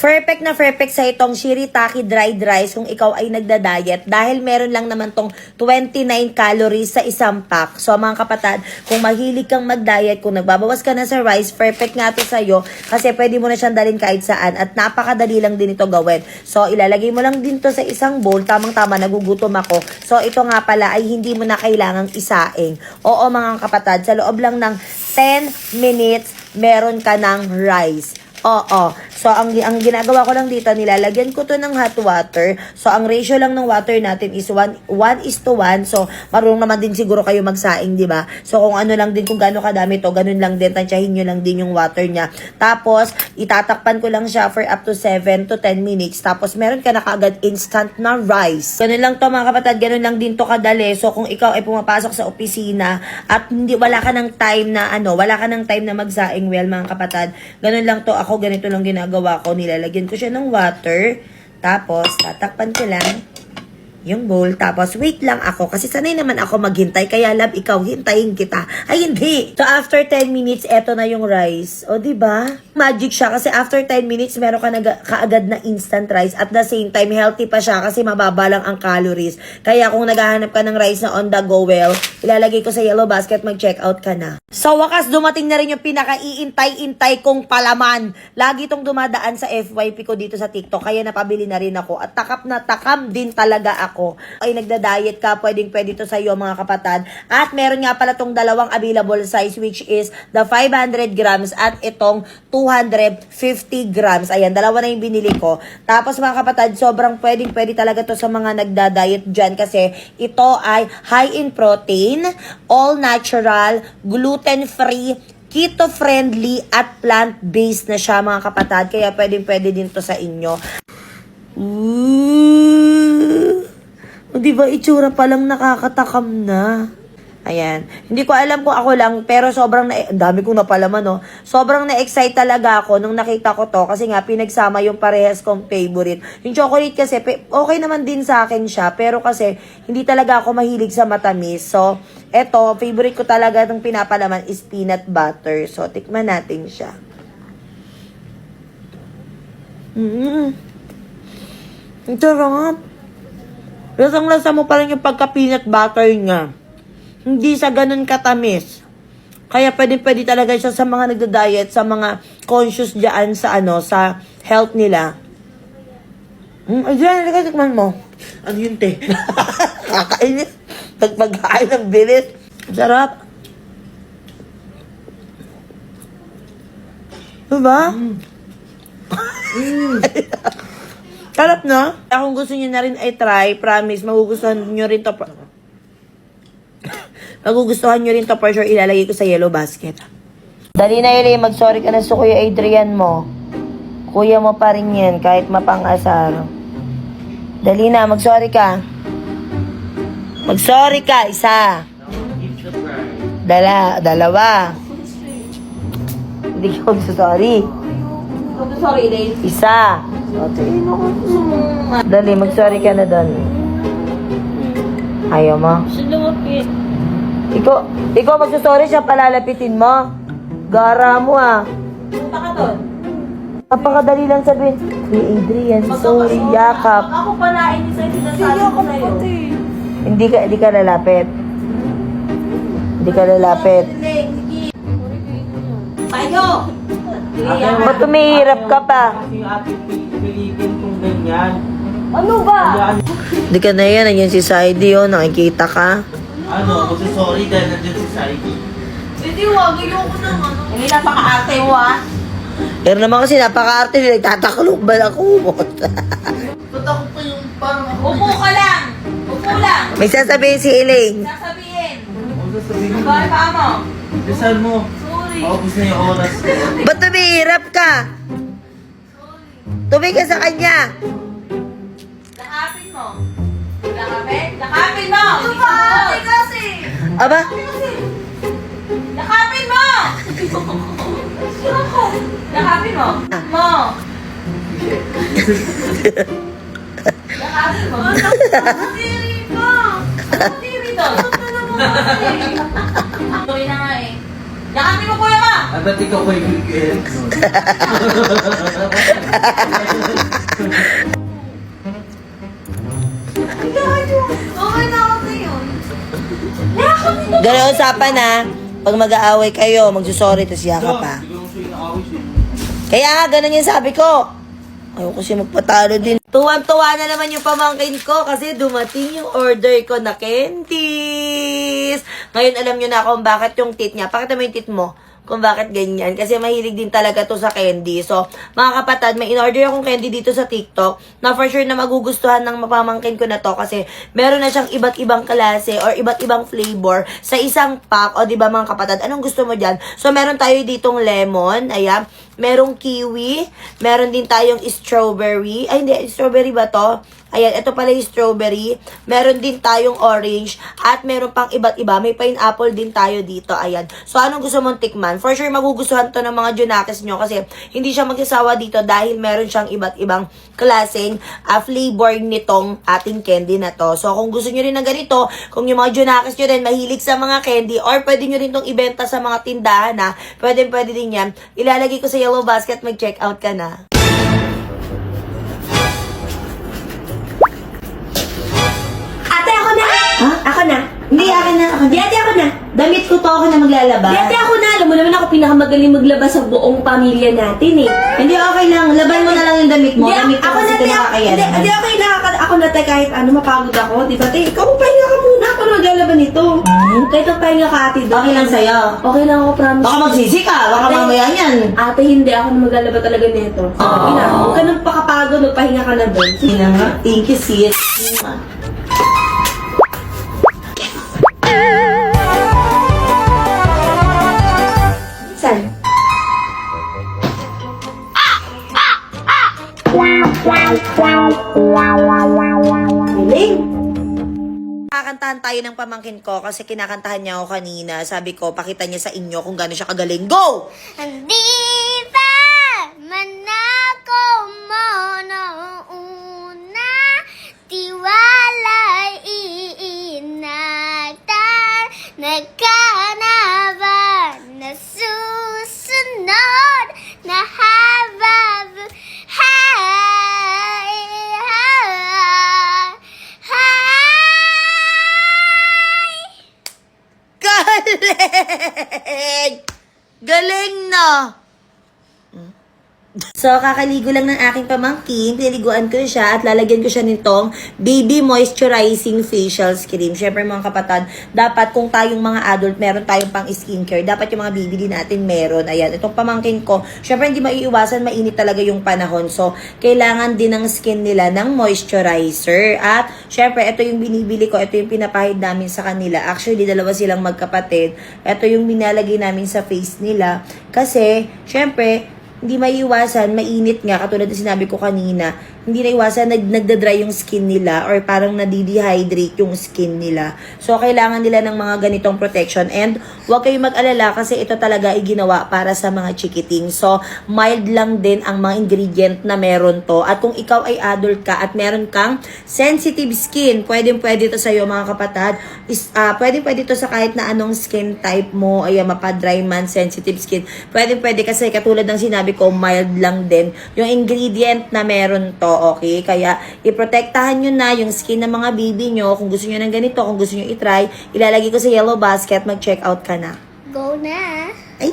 Perfect na perfect sa itong shirataki dried rice kung ikaw ay nagda-diet dahil meron lang naman tong 29 calories sa isang pack. So mga kapatid, kung mahilig kang mag-diet, kung nagbabawas ka na sa rice, perfect nga to sa'yo kasi pwede mo na siyang dalhin kahit saan at napakadali lang din ito gawin. So ilalagay mo lang din to sa isang bowl, tamang-tama, nagugutom ako. So ito nga pala ay hindi mo na kailangang isaing. Oo mga kapatid, sa loob lang ng 10 minutes, meron ka ng rice. Oo. So, ang ginagawa ko lang dito, nilalagyan ko to ng hot water. So, ang ratio lang ng water natin is 1:1. So, marunong naman din siguro kayo magsaing, di ba? So, kung ano lang din, kung gaano kadami to, ganun lang din, tansyahin nyo lang din yung water niya. Tapos, itatakpan ko lang siya for up to 7 to 10 minutes. Tapos, meron ka na kaagad instant na rice. Ganun lang to mga kapatid, ganun lang din to kadali. So, kung ikaw ay pumapasok sa opisina at wala ka ng time na magsaing, well, mga kapatid, ganun lang to. Ako, ganito lang ginagawa ko. Nilalagyan ko siya ng water. Tapos, tatakpan ko lang yung bowl. Tapos, wait lang ako. Kasi sanay naman ako maghintay. Kaya, love, ikaw, hintayin kita. Ay, hindi. So, after 10 minutes, eto na yung rice. O, diba? Magic siya. Kasi after 10 minutes, meron ka na kaagad na instant rice. At the same time, healthy pa siya kasi mababa lang ang calories. Kaya, kung naghahanap ka ng rice na on the go, well, ilalagay ko sa yellow basket, mag-check out ka na. Sa wakas, dumating na rin yung pinaka-iintay-intay kong palaman. Lagi itong dumadaan sa FYP ko dito sa TikTok. Kaya napabili na rin ako. At takam na takam din talaga ako. Ay nagda-diet ka, pwedeng-pwede to sa iyo mga kapatid. At meron nga pala tong dalawang available size which is the 500 grams at itong 250 grams. Ayan, dalawa na yung binili ko. Tapos mga kapatid, sobrang pwedeng-pwede talaga to sa mga nagda-diet dyan kasi ito ay high in protein, all natural, gluten-free, keto-friendly at plant-based na siya mga kapatid. Kaya pwedeng-pwede din to sa inyo. O, diba, itsura pa lang nakakatakam na. Ayan. Hindi ko alam kung ako lang, pero sobrang dami kong napalaman, no? Sobrang na-excite talaga ako nung nakita ko to kasi nga pinagsama yung parehas kong favorite. Yung chocolate kasi, okay naman din sa akin siya, pero kasi hindi talaga ako mahilig sa matamis. So, eto, favorite ko talaga nung pinapalaman is peanut butter. So, tikman natin siya. Ang sarap. Lasang-lasa mo pa rin yung pagka-peanut butter niya. Hindi sa ganun katamis. Kaya pwede talaga siya sa mga nagda-diet, sa mga conscious dyan sa sa health nila. Ayan, tikman mo. Ano yun, te? Kakainis. Pagkain ng bilis. Sarap. Diba? Sarap, no? Kung gusto nyo na rin ay try, promise, magugustuhan nyo rin to. Magugustuhan nyo rin to for sure. Ilalagay ko sa yellow basket. Dali na, Eli. Mag-sorry ka na sa Kuya Adrian mo. Kuya mo pa rin yan, kahit mapang-asar. Dali na, mag-sorry ka. Mag-sorry ka, isa. Dalawa. Hindi ko mag-sorry. Sorry, Elaine. Isa. Dali, mag-sorry ka na doon. Ayaw mo? Lumapit. Ikaw magsusorry siya, palalapitin mo. Gara mo Punta ka doon. Napakadali lang sabihin. Kuya Adrian, sorry, yakap. Ako pala, hindi sa'yo sinasabi ko sa'yo. Hindi ka lalapit. Hindi ka lalapit. Tayo! Ba't tumihirap ka pa? Kasi yung ating pilitin kung ganyan. Ano ba? Hindi ka na yan, nandiyan si Saidi, nakikita ka. Ano, magsasorry dahil nandiyan si Saidi. Hindi, wag. Ayoko na nga. Hindi napaka-arte mo, Pero naman kasi napaka-arte nila, tatakalok ba na kumot? Ba't ako pa yung parang ako? Upo ka lang. Upo lang. May sasabihin si Elaine. Sasabihin. Huwag sasabihin mo. Bakit pa mo? Dasal mo. Sorry. Maubos na yung oras. Ba't tumihirap ka? Tumigil sa kanya. Lakapin mo. Lakapin mo! Ano ba? Kasi! Aba? Lakapin mo! Lakapin mo! Mo! Lakapin mo! Tiri ko! Tiri to! Tuloy na nga eh. Yakapin mo kuya ka! Ay, ba't ikaw kay Eric nun? Okay na ako ngayon. Ganun usapan na, pag mag-aaway kayo, magsusorry, tapos yaka pa. Siguro siya yung nakawis eh. Kaya nga, ganun yung sabi ko. Ayoko kasi magpatalo din. Tuwan-tuwa na naman yung pamangkin ko kasi dumating yung order ko na candies. Ngayon alam nyo na kung bakit yung tit niya. Pakita mo yung tit mo kung bakit ganyan. Kasi mahilig din talaga to sa candy. So, mga kapatid, may in-order akong candy dito sa TikTok na for sure na magugustuhan ng mapamangkin ko na to kasi meron na siyang iba't ibang klase or iba't ibang flavor sa isang pack. O, di ba mga kapatid, anong gusto mo dyan? So, meron tayo ditong lemon. Ayan. Merong kiwi. Meron din tayong strawberry. Ay, hindi. Strawberry ba to? Ayan, ito pala yung strawberry. Meron din tayong orange. At meron pang iba't iba. May pineapple din tayo dito. Ayan. So, anong gusto mong tikman? For sure, magugustuhan to ng mga junakis nyo kasi hindi siya magsasawa dito dahil meron siyang iba't ibang klaseng flavor nitong ating candy na to. So, kung gusto nyo rin ng ganito, kung yung mga junakis nyo rin mahilig sa mga candy or pwede nyo rin itong ibenta sa mga tindahan na pwede din yan. Ilalagay ko sa yellow basket, mag-check out ka na. Ate, ako na! Ha? Ako na. Hindi, akin na. Di, ate, ako na. Damit ko to, ako na maglalaba. Di, ate, ako na. Alam mo naman ako pinakamagaling maglaba sa buong pamilya natin eh. Hindi, okay lang. Laban mo na lang yung damit mo. Di, Damit ko ako kasi na, te. kinakakayan. Hindi, okay na. Ako na, te, kahit ano, mapagod ako. Di ba, te? Ikaw, pahinga ka muna. Ako na maglalaban nito. Kahit ang pahinga ka, ate. doon. Okay lang sa'yo. Okay lang ako, promise. Baka magsisi ka. Baka Ate, mamaya yan. Ate, hindi ako na maglalaba talaga nito. Sige na. Huwag ka nang pakapagod. Magpahinga ka na doon. Sige na nga. Thank you, sis. Saan? Galing. Kakantahan tayo ng pamangkin ko kasi kinakantahan niya ako kanina. Sabi ko, pakita niya sa inyo kung gaano siya kagaling. Go! Hindi pa man ako mo noona, tiwala'y iinagtan, nagkanaban na susunod na habab. Hi, hi. Galing! Galing na! So, kakaligo lang ng aking pamangkin. Pinaliguan ko siya at lalagyan ko siya nitong baby moisturizing facial cream. Siyempre mga kapatid, dapat kung tayong mga adult, meron tayong pang skincare. Dapat yung mga baby din natin meron. Ayan, itong pamangkin ko, siyempre hindi maiiwasan, mainit talaga yung panahon. So, kailangan din ng skin nila ng moisturizer. At, siyempre, ito yung binibili ko. Ito yung pinapahid namin sa kanila. Actually, dalawa silang magkapatid. Ito yung binalagay namin sa face nila. Kasi, siyempre, hindi maiiwasan, mainit nga, katulad na sinabi ko kanina, hindi naiwasan, nagda-dry yung skin nila or parang nadidehydrate yung skin nila. So, kailangan nila ng mga ganitong protection and huwag kayong mag-alala kasi ito talaga ay ginawa para sa mga chikiting. So, mild lang din ang mga ingredient na meron to. At kung ikaw ay adult ka at meron kang sensitive skin, pwede to sa'yo mga kapatid. Pwede to sa kahit na anong skin type mo, ay mapa-dry man, sensitive skin. Pwede kasi katulad ng sinabi ko, mild lang din yung ingredient na meron to. Okay? Kaya, iprotektahan nyo na yung skin ng mga baby nyo. Kung gusto nyo ng ganito, kung gusto nyo itry, ilalagay ko sa yellow basket, mag-check out ka na. Go na. Ay!